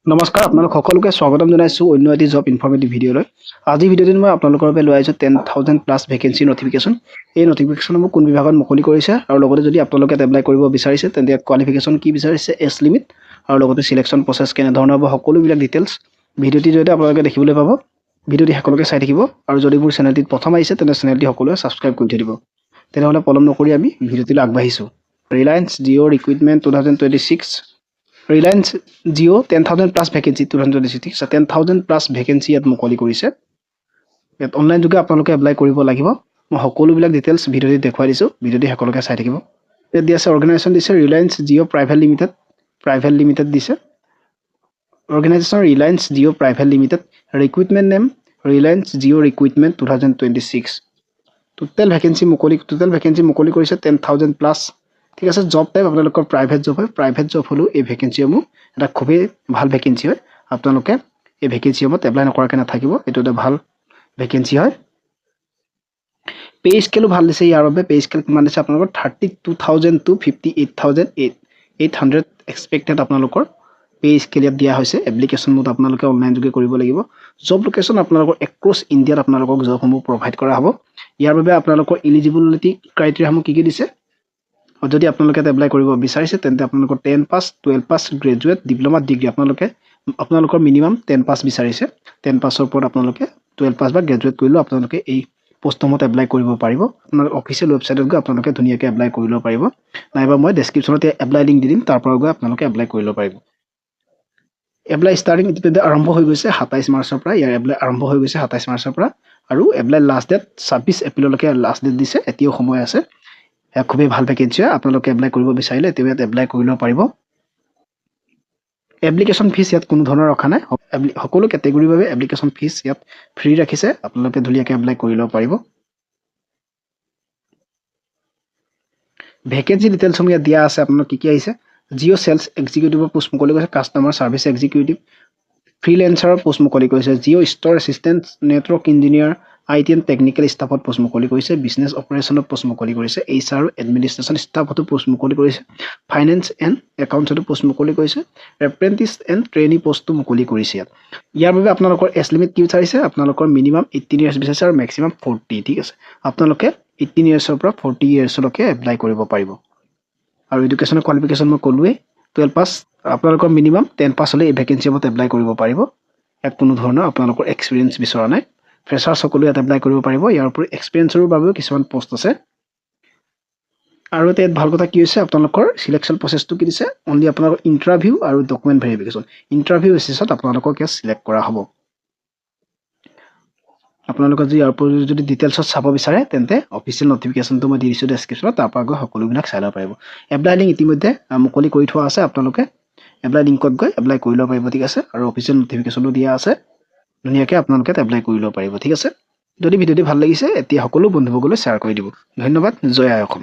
নমস্কাৰ আপোনালোক সকলোকে স্বাগতম জনাইছো অন্য এটি জব ইনফৰমেটিভ ভিডিঅ'লৈ। আজি ভিডিঅ'টোত মই আপোনালোকৰ বাবে লৈ আহিছো 10,000 প্লাছ ভেকেন্সি নটিফিকেশ্যন। এই নটিফিকেশ্যনসমূহ কোন বিভাগত মুকলি কৰিছে আৰু লগতে যদি আপোনালোকে এপ্লাই কৰিব বিচাৰিছে তেন্তে কোৱালিফিকেশ্যন কি বিচাৰিছে, এজ লিমিট আৰু লগতে সিলেকশ্যন প্ৰচেছ কেনেধৰণৰ হ'ব, সকলোবিলাক ডিটেইলছ ভিডিঅ'টিৰ জৰিয়তে আপোনালোকে দেখিবলৈ পাব। ভিডিঅ'টি সকলোকে চাই থাকিব আৰু যদি মোৰ চেনেলটিত প্ৰথম আহিছে তেন্তে চেনেলটি সকলোৱে ছাবস্ক্ৰাইব কৰি থৈ দিব। তেনেহ'লে পলম নকৰি আমি ভিডিঅ'টিলৈ আগবাঢ়িছোঁ। Reliance Jio' recruitment 2026 Reliance Jio' 10,000 plus vacancy 2026 10,000 plus vacancy ইয়াত মুকলি কৰিছে। ইয়াত অনলাইন যোগে আপোনালোকে এপ্লাই কৰিব লাগিব। মই সকলোবিলাক ডিটেইলছ ভিডিঅ'টিত দেখুৱাই দিছোঁ, ভিডিঅ'টি সকলোকে চাই থাকিব। ইয়াত দিয়া আছে অৰ্গেনাইজেশ্যন দিছে ৰিলায়েন্স জিঅ' প্ৰাইভেট লিমিটেড দিছে। Organisation Reliance Jio' private limited. Recruitment name Reliance Jio' recruitment 2026। Total vacancy মুকলি কৰিছে 10,000 প্লাছ। ঠিক আছে, জব টাইপ আপোনালোকৰ প্ৰাইভেট জব হয়। প্ৰাইভেট জব হ'লেও এই ভেকেন্সিসমূহ এটা খুবেই ভাল ভেকেন্সি হয়। আপোনালোকে এই ভেকেন্সিসমূহত এপ্লাই নকৰাকৈ নাথাকিব, এইটো এটা ভাল ভেকেন্সি হয়। পে স্কেলো ভাল দিছে ইয়াৰ বাবে। পে স্কেল কিমান দিছে আপোনালোকৰ 32,000 to 58,800 এক্সপেক্টেড আপোনালোকৰ পে স্কেল ইয়াত দিয়া হৈছে। এপ্লিকেশ্যন মোড আপোনালোকে অনলাইন যোগে কৰিব লাগিব। জব লোকেশ্যন আপোনালোকৰ এক্ৰছ ইণ্ডিয়াত আপোনালোকক জবসমূহ প্ৰভাইড কৰা হ'ব। ইয়াৰ বাবে আপোনালোকৰ ইলিজিবিলিটি ক্ৰাইটেৰিয়াসমূহ কি দিছে, যদি আপোনালোকে এপ্লাই কৰিব বিচাৰিছে তেন্তে আপোনালোকৰ 10 পাছ, 12 পাছ, গ্ৰেজুৱেট, ডিপ্ল'মা, ডিগ্ৰী আপোনালোকৰ মিনিমাম 10 পাছ বিচাৰিছে। 10 পাছৰ ওপৰত আপোনালোকে 12 পাছ বা গ্ৰেজুৱেট কৰিলেও আপোনালোকে এই পোষ্টসমূহত এপ্লাই কৰিব পাৰিব। আপোনালোকে অফিচিয়েল ৱেবছাইটত গৈ আপোনালোকে ধুনীয়াকৈ এপ্লাই কৰি ল'ব পাৰিব, নাইবা মই ডেছক্ৰিপশ্যনত এপ্লাই লিংক দি দিম, তাৰ পৰা গৈ আপোনালোকে এপ্লাই কৰি ল'ব পাৰিব। এপ্লাই ষ্টাৰ্টিং ইতিমধ্যে আৰম্ভ হৈ গৈছে 27 মাৰ্চৰ পৰা। ইয়াৰ এপ্লাই আৰম্ভ হৈ গৈছে 27 মাৰ্চৰ পৰা আৰু এপ্লাই লাষ্ট ডেট 26 এপ্ৰিললৈকে লাষ্ট ডেট দিছে। এতিয়াও সময় আছে। খুবেই ভাল ভেকেন্সি হয়। আপোনালোকে এপ্লাই কৰিব বিচাৰিলে এতিয়া ইয়াত এপ্লাই কৰি ল'ব পাৰিব। এপ্লিকেশ্যন ফিজ ইয়াত কোনো ধৰণৰ ৰখা নাই। সকলো কেটেগৰীৰ বাবে এপ্লিকেশ্যন ফিজ ইয়াত ফ্ৰী ৰাখিছে। আপোনালোকে ধুনীয়াকৈ এপ্লাই কৰি ল'ব পাৰিব। ভেকেন্সি ডিটেইলছসমূহ ইয়াত দিয়া আছে। আপোনালোক কি আহিছে, জিঅ' চেলছ এক্সিকিউটিভৰ পোষ্ট মুকলি কৰিছে, কাষ্টমাৰ ছাৰ্ভিচ এক্সিকিউটিভ, ফ্ৰীলেন্সাৰৰ পোষ্ট মুকলি কৰিছে, Jio' store assistant, network engineer, IT and technical ষ্টাফত পোষ্ট মুকলি কৰিছে, বিজনেছ অপাৰেশ্যনত পোষ্ট মুকলি কৰিছে, HR আৰু এডমিনিষ্ট্ৰেশ্যন ষ্টাফতো পোষ্ট মুকলি কৰিছে, ফাইনেন্স এণ্ড একাউণ্টছতো পোষ্ট মুকলি কৰিছে, এপ্ৰেণ্টিছ এণ্ড ট্ৰেইনী পোষ্টটো মুকলি কৰিছে ইয়াত। ইয়াৰ বাবে আপোনালোকৰ এজ লিমিট কি বিচাৰিছে, আপোনালোকৰ মিনিমাম 18 ইয়াৰ্ছ বিচাৰিছে আৰু মেক্সিমাম 40। ঠিক আছে, আপোনালোকে 18 ইয়াৰ্ছৰ পৰা 40 ইয়াৰ্ছলৈকে এপ্লাই কৰিব পাৰিব। আৰু এডুকেশ্যনৰ কোৱালিফিকেশ্যন মই ক'লোৱেই 12 পাছ। আপোনালোকৰ মিনিমাম 10 পাছ হ'লে এই ভেকেন্সিসমূহত এপ্লাই কৰিব পাৰিব। ইয়াত কোনো ধৰণৰ আপোনালোকৰ এক্সপিৰিয়েঞ্চ বিচৰা নাই। ফ্ৰেছাৰ্ছ সকলো ইয়াত এপ্লাই কৰিব পাৰিব। ইয়াৰ উপৰি এক্সপিৰিয়েঞ্চৰ বাবেও কিছুমান পোষ্ট আছে। আৰু এটা ইয়াত ভাল কথা কি হৈছে, আপোনালোকৰ চিলেকশ্যন প্ৰচেছটো কি দিছে, অনলি আপোনালোকৰ ইণ্টাৰভিউ আৰু ডকুমেণ্ট ভেৰিফিকেশ্যন। ইণ্টাৰভিউ বেচিছত আপোনালোকক ইয়াত চিলেক্ট কৰা হ'ব। আপোনালোকে ইয়াৰ উপৰি যদি ডিটেইলছত চাব বিচাৰে তেন্তে অফিচিয়েল নটিফিকেশ্যনটো মই দি দিছোঁ ডেছক্ৰিপশ্যনত, তাৰ পৰা গৈ সকলোবিলাক চাই ল'ব পাৰিব। এপ্লাই লিংক ইতিমধ্যে মুকলি কৰি থোৱা আছে। আপোনালোকে এপ্লাই লিংকত গৈ এপ্লাই কৰি ল'ব পাৰিব। ঠিক আছে, আৰু অফিচিয়েল নটিফিকেশ্যনো দিয়া আছে। ধুনীয়াকৈ আপোনালোকে এপ্লাই কৰি ল'ব পাৰিব। ঠিক আছে, যদি ভিডিঅ'টি ভাল লাগিছে এতিয়া সকলো বন্ধুসকললৈ শ্বেয়াৰ কৰি দিব। ধন্যবাদ। জয় আই অসম।